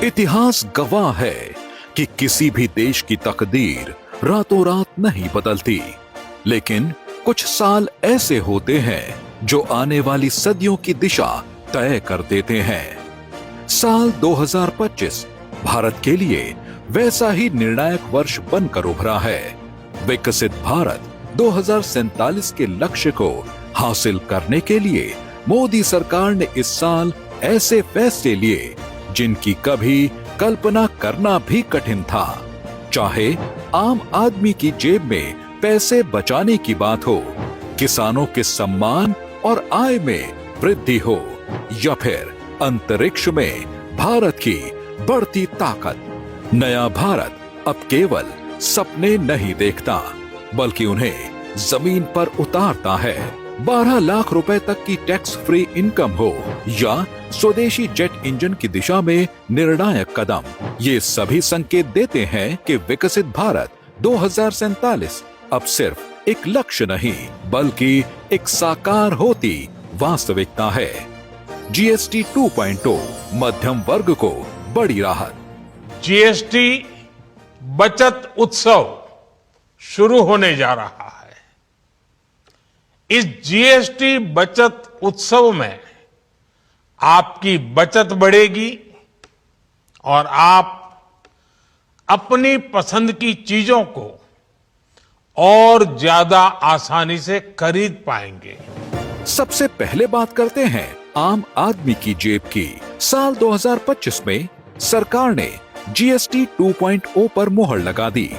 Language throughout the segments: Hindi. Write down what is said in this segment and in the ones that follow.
इतिहास गवाह है कि किसी भी देश की तकदीर रातों रात नहीं बदलती, लेकिन कुछ साल ऐसे होते हैं जो आने वाली सदियों की दिशा तय कर देते हैं। साल 2025 भारत के लिए वैसा ही निर्णायक वर्ष बनकर उभरा है। विकसित भारत 2047 के लक्ष्य को हासिल करने के लिए मोदी सरकार ने इस साल ऐसे फैसले लिए जिनकी कभी कल्पना करना भी कठिन था। चाहे आम आदमी की जेब में पैसे बचाने की बात हो, किसानों के सम्मान और आय में वृद्धि हो, या फिर अंतरिक्ष में भारत की बढ़ती ताकत। नया भारत अब केवल सपने नहीं देखता, बल्कि उन्हें जमीन पर उतारता है। 12 लाख रुपए तक की टैक्स फ्री इनकम हो या स्वदेशी जेट इंजन की दिशा में निर्णायक कदम, ये सभी संकेत देते हैं कि विकसित भारत 2047 अब सिर्फ एक लक्ष्य नहीं, बल्कि एक साकार होती वास्तविकता है। जीएसटी 2.0 मध्यम वर्ग को बड़ी राहत। जीएसटी बचत उत्सव शुरू होने जा रहा है। इस जीएसटी बचत उत्सव में आपकी बचत बढ़ेगी और आप अपनी पसंद की चीजों को और ज्यादा आसानी से खरीद पाएंगे। सबसे पहले बात करते हैं आम आदमी की जेब की। साल 2025 में सरकार ने जीएसटी 2.0 पर मुहर लगा दी।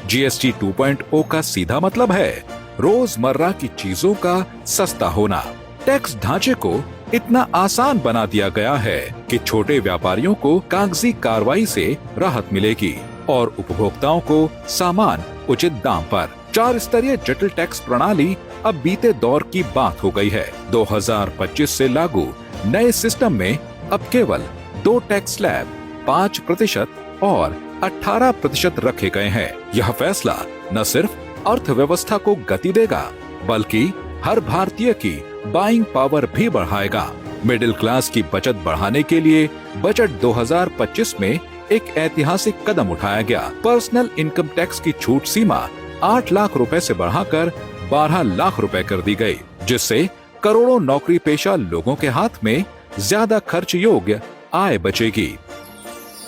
जीएसटी 2.0 का सीधा मतलब है रोजमर्रा की चीजों का सस्ता होना। टैक्स ढांचे को इतना आसान बना दिया गया है कि छोटे व्यापारियों को कागजी कार्रवाई से राहत मिलेगी और उपभोक्ताओं को सामान उचित दाम पर। 4 स्तरीय जटिल टैक्स प्रणाली अब बीते दौर की बात हो गई है। 2025 से लागू नए सिस्टम में अब केवल 2 टैक्स स्लैब 5% और 18% रखे गए हैं। यह फैसला न सिर्फ अर्थव्यवस्था को गति देगा, बल्कि हर भारतीय की बाइंग पावर भी बढ़ाएगा। मिडिल क्लास की बचत बढ़ाने के लिए बजट 2025 में एक ऐतिहासिक कदम उठाया गया। पर्सनल इनकम टैक्स की छूट सीमा 8 लाख रुपए से बढ़ाकर 12 लाख रुपए कर दी गई, जिससे करोड़ों नौकरी पेशा लोगों के हाथ में ज्यादा खर्च योग्य आय बचेगी।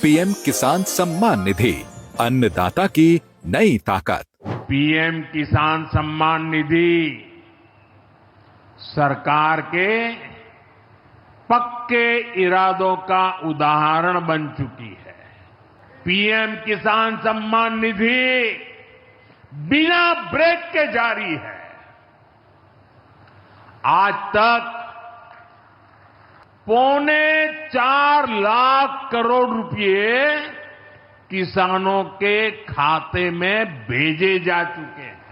पीएम किसान सम्मान निधि, अन्नदाता की नई ताकत। पीएम किसान सम्मान निधि सरकार के पक्के इरादों का उदाहरण बन चुकी है। पीएम किसान सम्मान निधि बिना ब्रेक के जारी है। आज तक 4.25 लाख करोड़ रुपए किसानों के खाते में भेजे जा चुके हैं।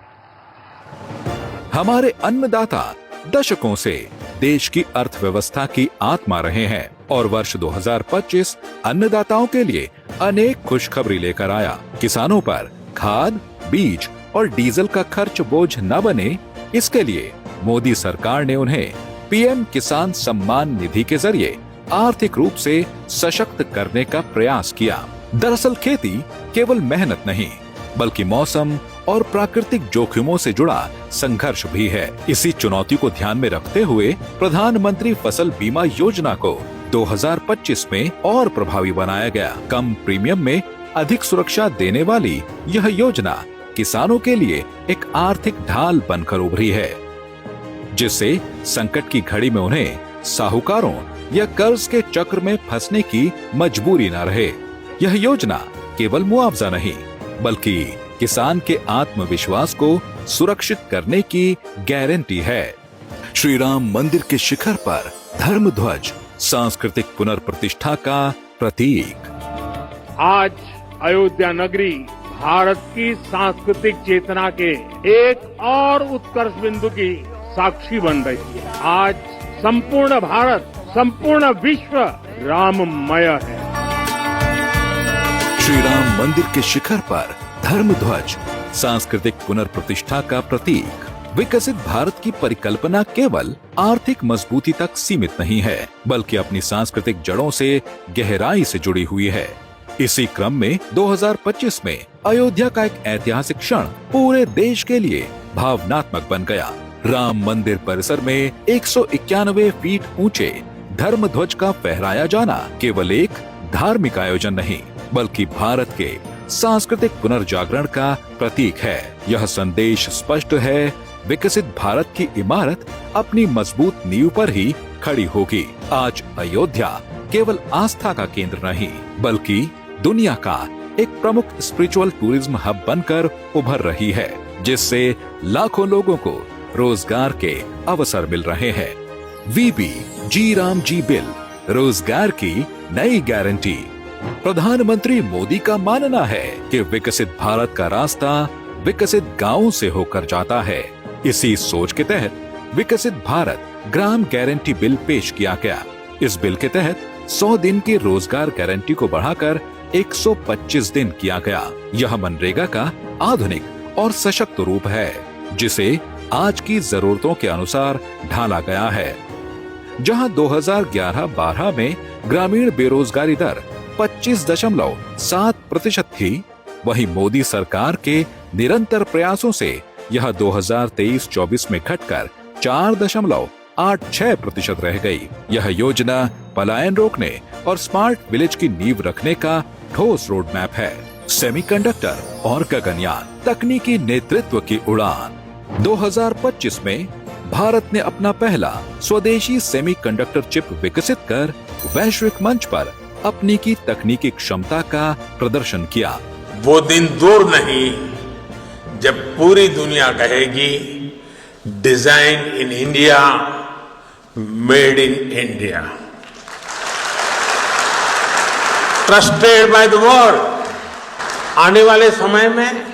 हमारे अन्नदाता दशकों से देश की अर्थव्यवस्था की आत्मा रहे हैं और वर्ष 2025 अन्नदाताओं के लिए अनेक खुशखबरी लेकर आया। किसानों पर खाद, बीज और डीजल का खर्च बोझ न बने, इसके लिए मोदी सरकार ने उन्हें पीएम किसान सम्मान निधि के जरिए आर्थिक रूप से सशक्त करने का प्रयास किया। दरअसल खेती केवल मेहनत नहीं, बल्कि मौसम और प्राकृतिक जोखिमों से जुड़ा संघर्ष भी है। इसी चुनौती को ध्यान में रखते हुए प्रधानमंत्री फसल बीमा योजना को 2025 में और प्रभावी बनाया गया। कम प्रीमियम में अधिक सुरक्षा देने वाली यह योजना किसानों के लिए एक आर्थिक ढाल बनकर उभरी है, जिससे संकट की घड़ी में उन्हें साहूकारों या कर्ज के चक्र में फंसने की मजबूरी न रहे। यह योजना केवल मुआवजा नहीं, बल्कि किसान के आत्मविश्वास को सुरक्षित करने की गारंटी है। श्री राम मंदिर के शिखर पर धर्म ध्वज, सांस्कृतिक पुनर्प्रतिष्ठा का प्रतीक। आज अयोध्या नगरी भारत की सांस्कृतिक चेतना के एक और उत्कर्ष बिंदु की साक्षी बन रही है। आज संपूर्ण भारत, संपूर्ण विश्व राममय है। श्री राम मंदिर के शिखर पर धर्म ध्वज, सांस्कृतिक पुनर्प्रतिष्ठा का प्रतीक। विकसित भारत की परिकल्पना केवल आर्थिक मजबूती तक सीमित नहीं है, बल्कि अपनी सांस्कृतिक जड़ों से गहराई से जुड़ी हुई है। इसी क्रम में 2025 में अयोध्या का एक ऐतिहासिक क्षण पूरे देश के लिए भावनात्मक बन गया। राम मंदिर परिसर में 191 फीट ऊंचे धर्म ध्वज का फहराया जाना केवल एक धार्मिक आयोजन नहीं, बल्कि भारत के सांस्कृतिक पुनर्जागरण का प्रतीक है। यह संदेश स्पष्ट है, विकसित भारत की इमारत अपनी मजबूत नींव पर ही खड़ी होगी। आज अयोध्या केवल आस्था का केंद्र नहीं, बल्कि दुनिया का एक प्रमुख स्पिरिचुअल टूरिज्म हब बनकर उभर रही है, जिससे लाखों लोगों को रोजगार के अवसर मिल रहे हैं। वीबी जी राम जी बिल, रोजगार की नई गारंटी। प्रधानमंत्री मोदी का मानना है कि विकसित भारत का रास्ता विकसित गांवों से होकर जाता है। इसी सोच के तहत विकसित भारत ग्राम गारंटी बिल पेश किया गया। इस बिल के तहत 100 दिन की रोजगार गारंटी को बढ़ाकर 125 दिन किया गया। यह मनरेगा का आधुनिक और सशक्त रूप है, जिसे आज की जरूरतों के अनुसार ढाला गया है। जहां 2011-12 में ग्रामीण बेरोजगारी दर 25.7% थी, वहीं मोदी सरकार के निरंतर प्रयासों से यह 2023-24 में घटकर 4.86% रह गई। यह योजना पलायन रोकने और स्मार्ट विलेज की नींव रखने का ठोस रोड मैप है। सेमीकंडक्टर और गगनयान, तकनीकी नेतृत्व की उड़ान। 2025 में भारत ने अपना पहला स्वदेशी सेमीकंडक्टर चिप विकसित कर वैश्विक मंच पर अपनी की तकनीकी क्षमता का प्रदर्शन किया। वो दिन दूर नहीं जब पूरी दुनिया कहेगी design in India, made in India, trusted by the world. आने वाले समय में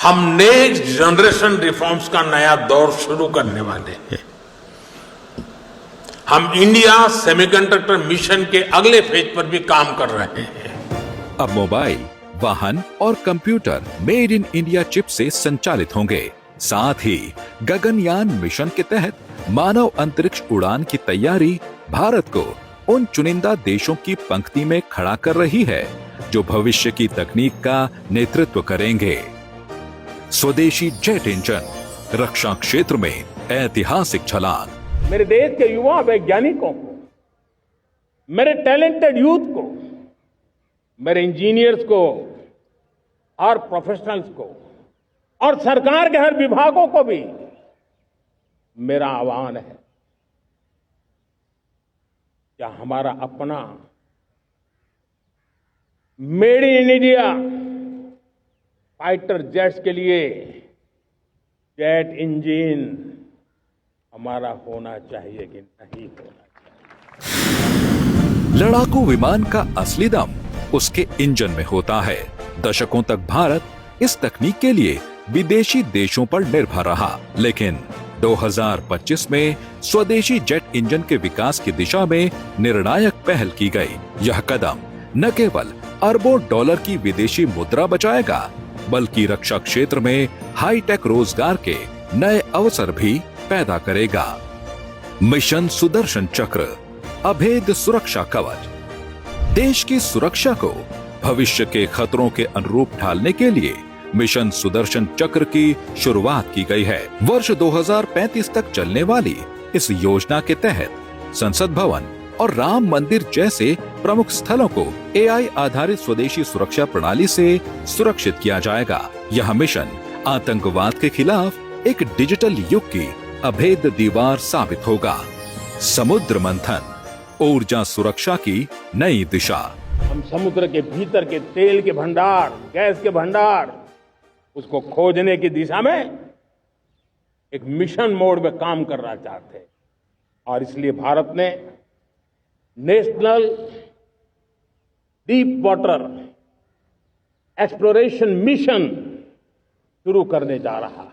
हम नेक्स्ट जनरेशन रिफॉर्म्स का नया दौर शुरू करने वाले हैं। हम इंडिया सेमीकंडक्टर मिशन के अगले फेज पर भी काम कर रहे हैं। अब मोबाइल, वाहन और computer made in India chip से संचालित होंगे। साथ ही गगनयान मिशन के तहत मानव अंतरिक्ष उड़ान की तैयारी भारत को उन चुनिंदा देशों की पंक्ति में खड़ा कर रही है जो भविष्य की तकनीक का नेतृत्व करेंगे। स्वदेशी जेट इंजन, रक्षा क्षेत्र में ऐतिहासिक छलांग। मेरे देश के युवा वैज्ञानिकों को, मेरे टैलेंटेड यूथ को, मेरे इंजीनियर्स को और प्रोफेशनल्स को और सरकार के हर विभागों को भी मेरा आह्वान है, क्या हमारा अपना made in India fighter jets के लिए जेट इंजन हमारा होना चाहिए कि नहीं होना चाहिए। लड़ाकू विमान का असली दम उसके इंजन में होता है। दशकों तक भारत इस तकनीक के लिए विदेशी देशों पर निर्भर रहा, लेकिन 2025 में स्वदेशी जेट इंजन के विकास की दिशा में निर्णायक पहल की गई। यह कदम न केवल अरबों डॉलर की विदेशी मुद्रा बचाएगा, बल्कि रक्षा क्षेत्र में हाईटेक रोजगार के नए अवसर भी पैदा करेगा। मिशन सुदर्शन चक्र, अभेद सुरक्षा कवच। देश की सुरक्षा को भविष्य के खतरों के अनुरूप ढालने के लिए मिशन सुदर्शन चक्र की शुरुआत की गई है। वर्ष 2035 तक चलने वाली इस योजना के तहत संसद भवन और राम मंदिर जैसे प्रमुख स्थलों को AI आधारित स्वदेशी सुरक्षा प्रणाली से सुरक्षित किया जाएगा। यह मिशन आतंकवाद के खिलाफ एक डिजिटल युग की अभेद दीवार साबित होगा। समुद्र मंथन, ऊर्जा सुरक्षा की नई दिशा। हम समुद्र के भीतर के तेल के भंडार, गैस के भंडार, उसको खोजने की दिशा में एक मिशन मोड में काम करना चाहते हैं, और इसलिए भारत ने national deep water exploration mission शुरू करने जा रहा है।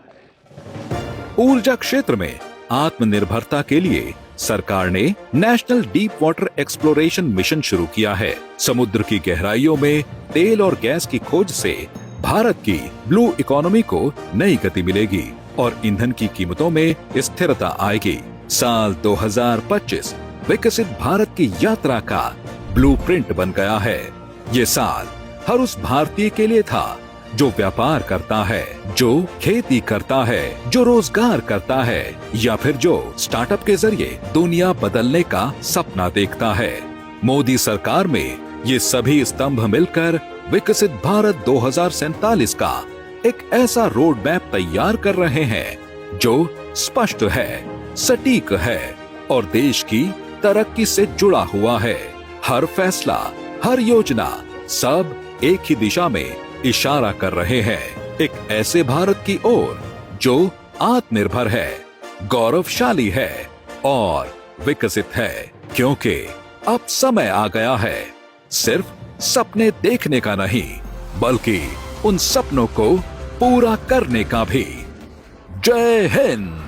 ऊर्जा क्षेत्र में आत्मनिर्भरता के लिए सरकार ने national deep water exploration mission शुरू किया है। समुद्र की गहराइयों में तेल और गैस की खोज से भारत की ब्लू इकोनॉमी को नई गति मिलेगी। और ईंधन की कीमतों में स्थिरता आएगी। साल 2025 विकसित भारत की यात्रा का ब्लूप्रिंट बन गया है। ये साल हर उस भारतीय के लिए था जो व्यापार करता है, जो खेती करता है, जो रोजगार करता है या फिर जो स्टार्टअप के जरिए दुनिया बदलने का सपना देखता है। मोदी सरकार में ये सभी स्तंभ मिलकर विकसित भारत 2047 का एक ऐसा रोड मैप तैयार कर रहे हैं जो स्पष्ट है, सटीक है और देश की तरक्की से जुड़ा हुआ है। हर फैसला, हर योजना, सब एक ही दिशा में इशारा कर रहे हैं, एक ऐसे भारत की ओर जो आत्मनिर्भर है, गौरवशाली है और विकसित है। क्योंकि अब समय आ गया है सिर्फ सपने देखने का नहीं, बल्कि उन सपनों को पूरा करने का भी। जय हिंद।